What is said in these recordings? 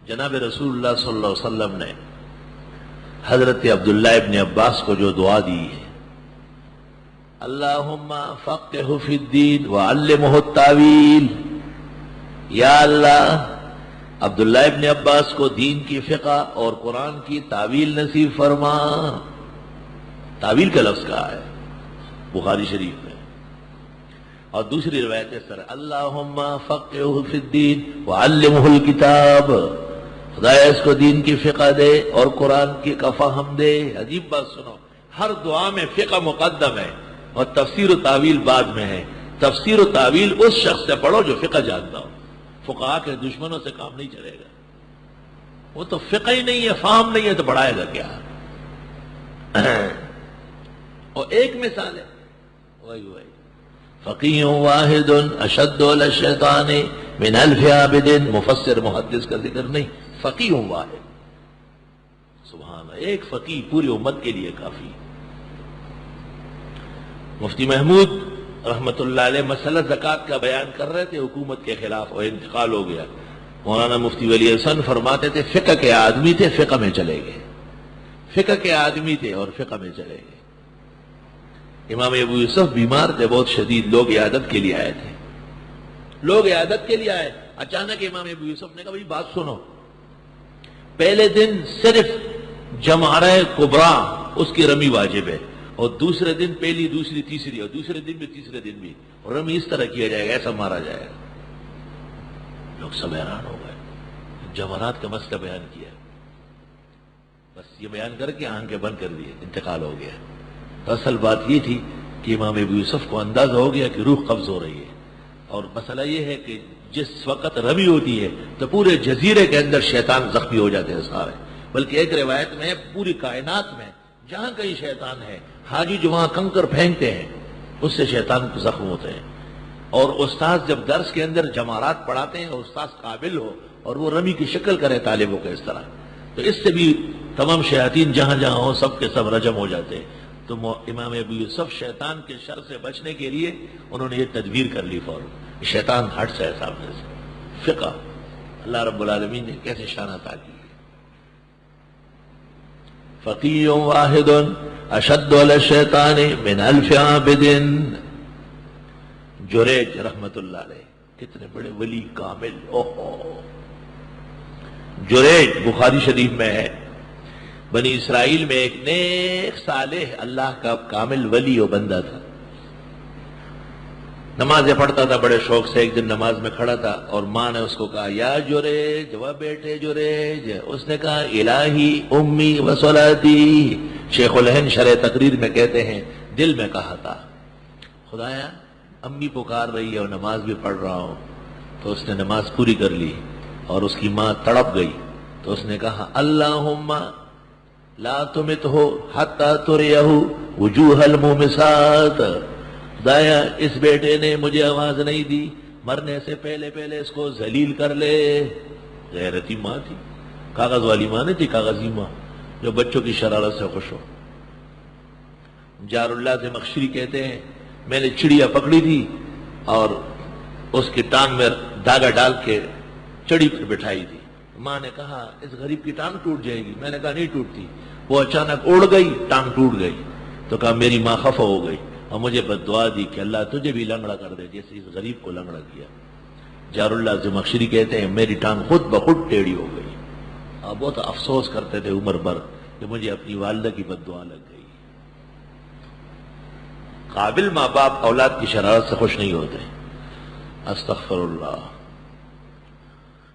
جناب رسول اللہ صلی اللہ علیہ وسلم نے حضرت عبداللہ ابن عباس کو جو دعا دی ہے، اللہم فقہہ فی الدین وعلمہ التاویل، یا اللہ عبداللہ ابن عباس کو دین کی فقہ اور قرآن کی تعویل نصیب فرما۔ تعویل کا لفظ کہا ہے بخاری شریف میں، اور دوسری روایت اس طرح، اللہم فقہہ فی الدین وعلمہ الکتاب، خدایا اس کو دین کی فقہ دے اور قرآن کی کا فہم دے۔ عجیب بات سنو، ہر دعا میں فقہ مقدم ہے اور تفسیر و تعویل بعد میں ہے۔ تفسیر و تعویل اس شخص سے پڑھو جو فقہ جانتا ہو، فقہا کے دشمنوں سے کام نہیں چلے گا، وہ تو فقہ ہی نہیں ہے، فہم نہیں ہے تو پڑھائے گا کیا؟ اور ایک مثال ہے وہی فقیہ واحد اشد علی الشیطان من الف عابد، مفسر محدث کا ذکر نہیں، فقیہ واحد، سبحان اللہ، ایک فقیہ پوری امت کے لیے کافی۔ مفتی محمود رحمت اللہ علیہ مسئلہ زکوٰۃ کا بیان کر رہے تھے حکومت کے خلاف، اور انتقال ہو گیا۔ مولانا مفتی ولی حسن فرماتے تھے فقہ کے آدمی تھے، فقہ میں چلے گئے، فقہ کے آدمی تھے اور فقہ میں چلے گئے۔ امام ابو یوسف بیمار تھے بہت شدید، لوگ عیادت کے لیے آئے تھے، لوگ عیادت کے لیے آئے، اچانک امام ابو یوسف نے کہا بھائی بات سنو، پہلے دن صرف جمعرہ کبریٰ اس کی رمی واجب ہے، اور دوسرے دن پہلی دوسری تیسری، اور دوسرے دن بھی تیسرے دن بھی، اور رمی اس طرح کیا جائے گا، ایسا مارا جائے گا۔ لوگ سب حیران ہو گئے، جمعرات کا مسئلہ بیان کیا، بس یہ بیان کر کے آنکھیں بند کر دیے، انتقال ہو گیا۔ تو اصل بات یہ تھی کہ امام ابو یوسف کو اندازہ ہو گیا کہ روح قبض ہو رہی ہے، اور مسئلہ یہ ہے کہ جس وقت رمی ہوتی ہے تو پورے جزیرے کے اندر شیطان زخمی ہو جاتے ہیں سارے، بلکہ ایک روایت میں پوری کائنات میں جہاں کہیں شیطان ہے، حاجی جو وہاں کنکر پھینکتے ہیں اس سے شیطان کو زخم ہوتے ہیں۔ اور استاد جب درس کے اندر جمعرات پڑھاتے ہیں اور استاد قابل ہو اور وہ رمی کی شکل کرے طالبوں کو اس طرح، تو اس سے بھی تمام شیاطین جہاں جہاں ہوں سب کے سب رجم ہو جاتے ہیں۔ تو امام ابو یوسف شیطان کے شر سے بچنے کے لیے انہوں نے یہ تدبیر کر لی فوراً، شیطان ہٹ سے سامنے سے۔ فقہ اللہ رب العالمین نے کیسے شان عطا کی، فقیہ واحد اشد علی الشیطان من الف عابد۔ جریج رحمت اللہ علیہ کتنے بڑے ولی کامل، جریج بخاری شریف میں ہے، بنی اسرائیل میں ایک نیک صالح اللہ کا کامل ولی و بندہ تھا، نمازیں پڑھتا تھا بڑے شوق سے۔ ایک دن نماز میں کھڑا تھا اور ماں نے اس کو کہا یا جریج، وہ بیٹے جریج، اس نے کہا الہی امی و صلاتی، شیخ الہند شرح تقریر میں کہتے ہیں دل میں کہا تھا خدایا امی پکار رہی ہے اور نماز بھی پڑھ رہا ہوں۔ تو اس نے نماز پوری کر لی اور اس کی ماں تڑپ گئی، تو اس نے کہا اللہم لا تمتہ حتی تریہ وجوہ المومسات، خدایا اس بیٹے نے مجھے آواز نہیں دی، مرنے سے پہلے پہلے اس کو ذلیل کر لے۔ غیرتی ماں تھی، کاغذ والی ماں نہیں تھی، کاغذی ماں جو بچوں کی شرارت سے خوش ہو۔ جار اللہ سے مخشری کہتے ہیں میں نے چڑیا پکڑی تھی اور اس کی ٹانگ میں دھاگا ڈال کے چڑی پر بٹھائی تھی، ماں نے کہا اس غریب کی ٹانگ ٹوٹ جائے گی، میں نے کہا نہیں ٹوٹتی، وہ اچانک اڑ گئی، ٹانگ ٹوٹ گئی، تو کہا میری ماں خفا ہو گئی اور مجھے بد دعا دی کہ اللہ تجھے بھی لنگڑا کر دے جیسے اس غریب کو لنگڑا کیا۔ جار اللہ سے مخشری کہتے ہیں میری ٹانگ خود بخود ٹیڑھی ہو گئی، اور بہت افسوس کرتے تھے عمر بھر کہ مجھے اپنی والدہ کی بد دعا لگ گئی۔ قابل ماں باپ اولاد کی شرارت سے خوش نہیں ہوتے، استغفر اللہ۔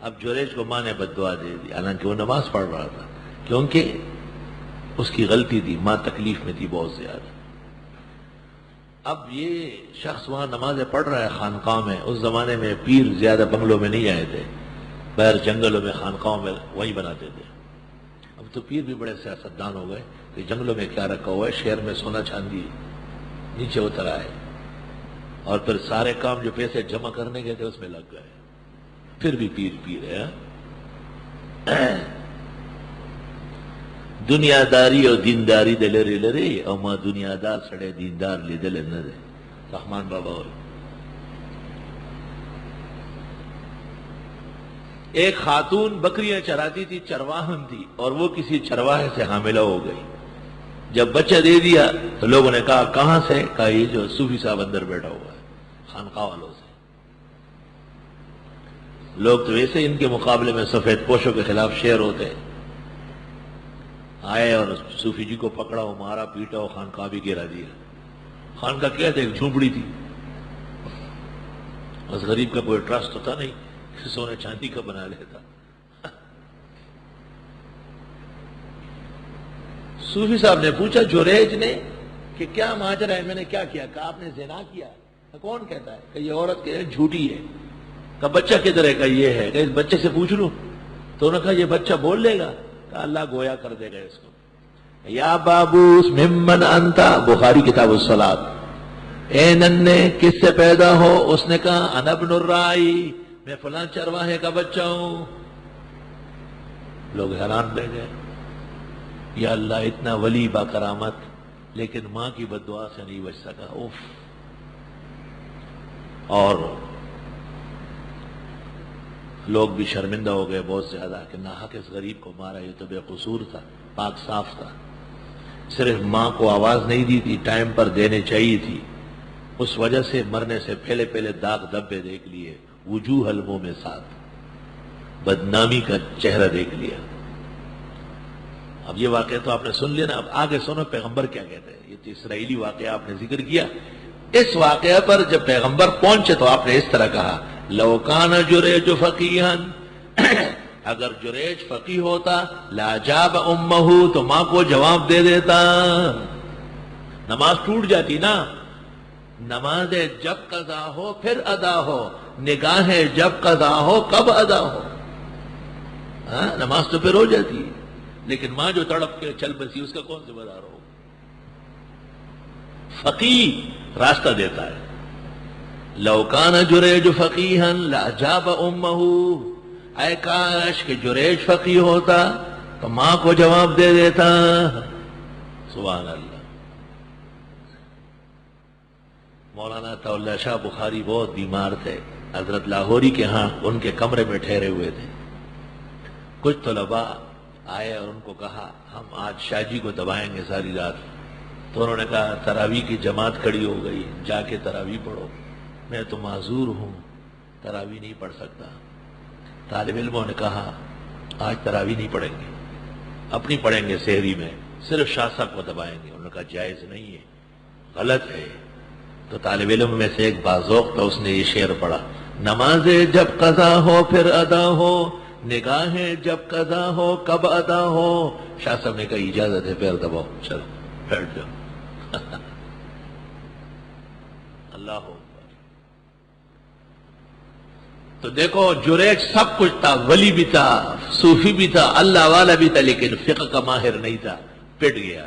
اب جریج کو ماں نے بد دعا دے دی، حالانکہ وہ نماز پڑھ رہا تھا، کیونکہ اس کی غلطی تھی، ماں تکلیف میں تھی بہت زیادہ۔ اب یہ شخص وہاں نمازیں پڑھ رہا ہے خانقاہ میں، اس زمانے میں پیر زیادہ بنگلوں میں نہیں آئے تھے، باہر جنگلوں میں خانقاہوں میں وہی بناتے تھے۔ اب تو پیر بھی بڑے سیاستدان ہو گئے کہ جنگلوں میں کیا رکھا ہوا ہے، شہر میں سونا چاندی نیچے اتر آئے، اور پھر سارے کام جو پیسے جمع کرنے گئے تھے اس میں لگ گئے، پھر بھی پیر ہے۔ دنیا داری اور دینداری دے لرے لرے اور ماں دنیا دار سڑے دیندار لی دل نرے، رحمان بابا ہوئے۔ ایک خاتون بکریاں چراتی تھی، چرواہن تھی، اور وہ کسی چرواہے سے حاملہ ہو گئی۔ جب بچہ دے دیا تو لوگوں نے کہا کہاں سے؟ کہا یہ جو صوفی صاحب اندر بیٹھا ہوا ہے، خانقاہ والوں سے۔ لوگ تو ویسے ان کے مقابلے میں سفید پوشوں کے خلاف شعر ہوتے ہیں، آئے اور صوفی جی کو پکڑا ہو، مارا پیٹا ہو، خانقاہ بھی گرا دیا۔ خانقاہ کیا تھا؟ ایک جھونپڑی تھی، بس غریب کا کوئی ٹرسٹ ہوتا نہیں، سونے چاندی کا بنا لیتا۔ صوفی صاحب نے پوچھا جریج نے کہ کیا ماجرا ہے، میں نے کیا کیا؟ کہا آپ نے زنا کیا۔ کون کہتا ہے؟ کہ یہ عورت کہ جھوٹی ہے۔ کہا بچہ کدھر ہے؟ کہ یہ ہے۔ کہ اس بچے سے پوچھ لوں؟ تو انہوں نے کہا یہ بچہ بول لے گا؟ کہا اللہ گویا کر دے گا اس کو۔ یا بابوس ممن انتا، بخاری کتاب الصلاۃ، اے ننے کس سے پیدا ہو؟ اس نے کہا انا ابن الرائی، میں فلاں چرواہے کا بچہ ہوں۔ لوگ حیران رہ گئے، یا اللہ اتنا ولی با کرامت لیکن ماں کی بددعا سے نہیں بچ سکا۔ اوف۔ اور لوگ بھی شرمندہ ہو گئے بہت زیادہ کہ ناحق اس غریب کو مارا، یہ تو بے قصور تھا، پاک صاف تھا، صرف ماں کو آواز نہیں دی تھی، ٹائم پر دینے چاہیے تھی، اس وجہ سے مرنے سے پہلے پہلے داغ دبے دیکھ لیے، وجوہ الموں میں ساتھ بدنامی کا چہرہ دیکھ لیا۔ اب یہ واقعہ تو آپ نے سن لیا نا، اب آگے سنو پیغمبر کیا کہتے ہیں۔ یہ تو اسرائیلی واقعہ آپ نے ذکر کیا، اس واقعہ پر جب پیغمبر پہنچے تو آپ نے اس طرح کہا لو کان جریج فقیہا، اگر جریج فقیہ ہوتا لاجاب امہ، تو ماں کو جواب دے دیتا۔ نماز ٹوٹ جاتی نا، نماز جب قضا ہو پھر ادا ہو، نگاہیں جب قضا ہو کب ادا ہو، نماز تو پھر ہو جاتی ہے، لیکن ماں جو تڑپ کے چل بسی اس کا کون ذمہ دار ہو؟ فقیہ راستہ دیتا ہے۔ لو کان جریج فقیہا لاجاب امہ، اے کاش کہ جریج فقیہ ہوتا تو ماں کو جواب دے دیتا۔ سبحان اللہ۔ مولانا عطا اللہ شاہ بخاری بہت بیمار تھے، حضرت لاہوری کے ہاں ان کے کمرے میں ٹھہرے ہوئے تھے۔ کچھ طلباء آئے اور ان کو کہا ہم آج شاہ جی کو دبائیں گے ساری رات، تو انہوں نے کہا تراویح کی جماعت کھڑی ہو گئی، جا کے تراویح پڑھو۔ میں تو معذور ہوں، تراویح نہیں پڑھ سکتا۔ طالب علموں نے کہا آج تراویح نہیں پڑھیں گے، اپنی پڑھیں گے سحری میں، صرف شاہ صاحب کو دبائیں گے۔ انہوں نے کہا جائز نہیں ہے، غلط ہے۔ تو طالب علم میں سے ایک باذوق تھا، اس نے یہ شعر پڑھا، نمازیں جب قضا ہو پھر ادا ہو، نگاہیں جب قضا ہو کب ادا ہو۔ شاہ صاحب نے کہا اجازت ہے، پیر دباؤ، چلو بیٹھ جاؤ۔ اللہ اکبر۔ تو دیکھو جریج سب کچھ تھا، ولی بھی تھا، صوفی بھی تھا، اللہ والا بھی تھا، لیکن فقہ کا ماہر نہیں تھا، پٹ گیا۔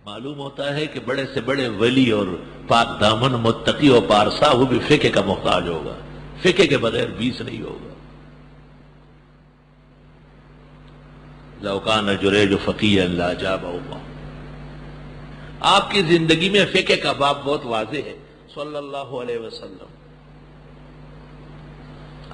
معلوم ہوتا ہے کہ بڑے سے بڑے ولی اور پاک دامن متقی و پارسا وہ بھی فقہ کا محتاج ہوگا، فقہ کے بغیر بیس نہیں ہوگا۔ لو کان جریج فقیہا لاجاب امہ۔ آپ کی زندگی میں فقہ کا باب بہت واضح ہے، صلی اللہ علیہ وسلم۔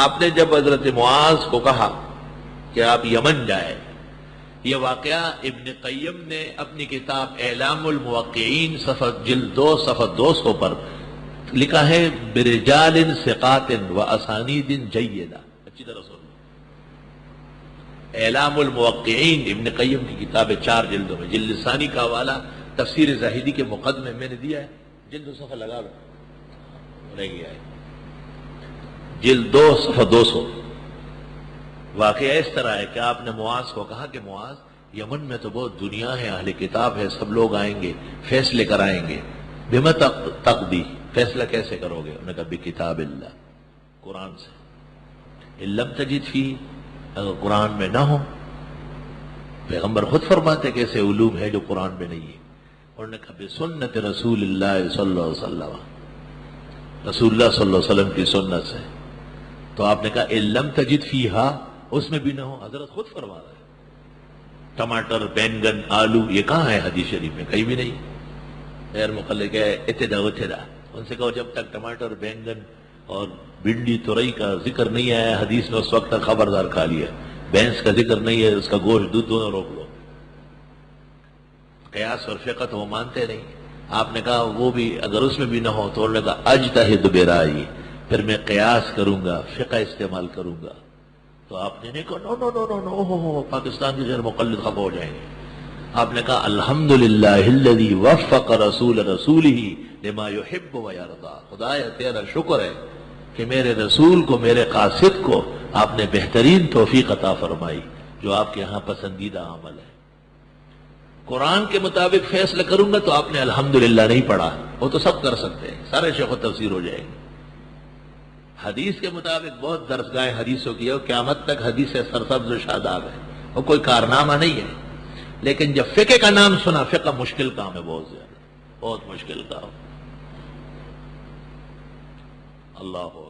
آپ نے جب حضرت معاذ کو کہا کہ آپ یمن جائیں، یہ واقعہ ابن قیم نے اپنی کتاب اعلام الموقعین صفحہ جلد 2 صفحہ 200 پر لکھا ہے، برجال ثقات و اسانید جیدہ۔ اچھی طرح سنو، اعلام الموقعین ابن قیم کی کتاب 4 جلدوں میں، جلد ثانی کا حوالہ تفسیر زاہدی کے مقدمے میں نے دیا ہے، جلد 2 صفحہ لگا لو، رہ گیا ہے، جلد 2 صفحہ 200۔ واقعہ اس طرح ہے کہ آپ نے معاذ کو کہا کہ معاذ یمن میں تو بہت دنیا ہے، اہل کتاب ہے، سب لوگ آئیں گے، فیصلے کرائیں گے، بما تقضی، فیصلہ کیسے کرو گے؟ انہوں نے کہا بکتاب اللہ، قرآن سے، ان لم تجد فی، اگر قرآن میں نہ ہو، پیغمبر خود فرماتے کہ ایسے علوم ہے جو قرآن میں نہیں ہے۔ انہوں نے کہا بسنت رسول اللہ صلی اللہ علیہ وسلم، رسول اللہ صلی اللہ علیہ وسلم کی سنت سے۔ تو آپ نے کہا ان لم تجد فیہا، اس میں بھی نہ ہو، حضرت خود فرما رہا ہے۔ ٹماٹر، بینگن، آلو، یہ کہاں ہے حدیث شریف میں؟ کہیں بھی نہیں۔ غیر مقلد کہ اتدا ان سے کہو جب تک ٹماٹر، بینگن اور بھنڈی ترئی کا ذکر نہیں آیا حدیث میں اس وقت تک خبردار کھا لیا، بھینس کا ذکر نہیں ہے اس کا گوشت دودھ دونوں روک لو۔ قیاس اور فقہ تو وہ مانتے نہیں۔ آپ نے کہا وہ بھی اگر اس میں بھی نہ ہو تو انہوں نے کہا اجتہد برائے، پھر میں قیاس کروں گا، فقہ استعمال کروں گا۔ تو آپ نے نہیں کہا نو نو نو نو نو ہو پاکستان کے غیر مقلد خفا ہو جائیں گے۔ آپ نے کہا الحمدللہ الذی وفق رسول رسولہ لما یحب و یرضی، خدایا تیرا شکر ہے کہ میرے رسول کو، میرے قاصد کو آپ نے بہترین توفیق عطا فرمائی جو آپ کے ہاں پسندیدہ عمل ہے۔ قرآن کے مطابق فیصلہ کروں گا تو آپ نے الحمدللہ نہیں پڑھا، وہ تو سب کر سکتے ہیں، سارے شیخ و تفسیر ہو جائیں گے۔ حدیث کے مطابق بہت درسگاہیں حدیثوں کی ہے، قیامت تک حدیث سرسبز و شاداب ہے، وہ کوئی کارنامہ نہیں ہے۔ لیکن جب فقہ کا نام سنا، فقہ مشکل کام ہے، بہت زیادہ، بہت مشکل کام۔ اللہ